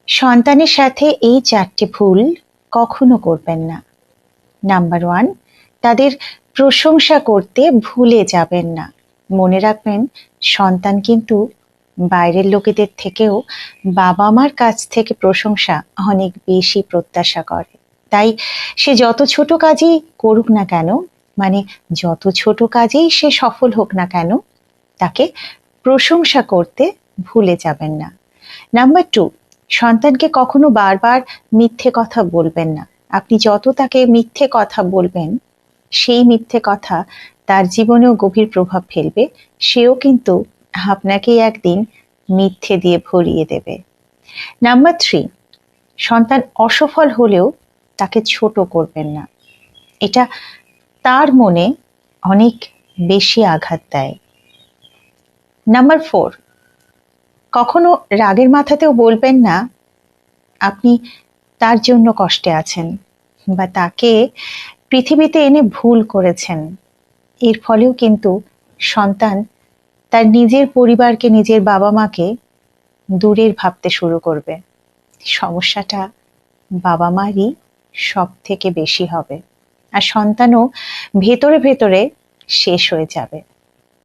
সন্তানের সাথে এই 4টে ভুল কখনো করবেন না। নাম্বার 1, তাদের প্রশংসা করতে ভুলে যাবেন না। মনে রাখবেন, সন্তান কিন্তু বাইরের লোকেদের থেকেও বাবা মার কাছ থেকে প্রশংসা অনেক বেশি প্রত্যাশা করে। তাই সে যত ছোট কাজই করুক না কেন, মানে যত ছোট কাজেই সে সফল হোক না কেন, তাকে প্রশংসা করতে ভুলে যাবেন না। নাম্বার 2, সন্তানকে কখনো বারবার মিথ্যে কথা বলবেন না। আপনি যত তাকে মিথ্যে কথা বলবেন, সেই মিথ্যে কথা তার জীবনেও গভীর প্রভাব ফেলবে। সেও কিন্তু আপনাকেই একদিন মিথ্যে দিয়ে ভরিয়ে দেবে। নাম্বার 3, সন্তান অসফল হলেও তাকে ছোট করবেন না। এটা তার মনে অনেক বেশি আঘাত দেয়। নাম্বার 4, কখনো রাগের মাথাতেও বলবেন না আপনি তার জন্য কষ্টে আছেন বা তাকে পৃথিবীতে এনে ভুল করেছেন। এর ফলেও কিন্তু সন্তান তার নিজের পরিবারকে, নিজের বাবা মাকে দূরের ভাবতে শুরু করবে। সমস্যাটা বাবা মারই সব থেকে বেশি হবে, আর সন্তানও ভেতরে ভেতরে শেষ হয়ে যাবে।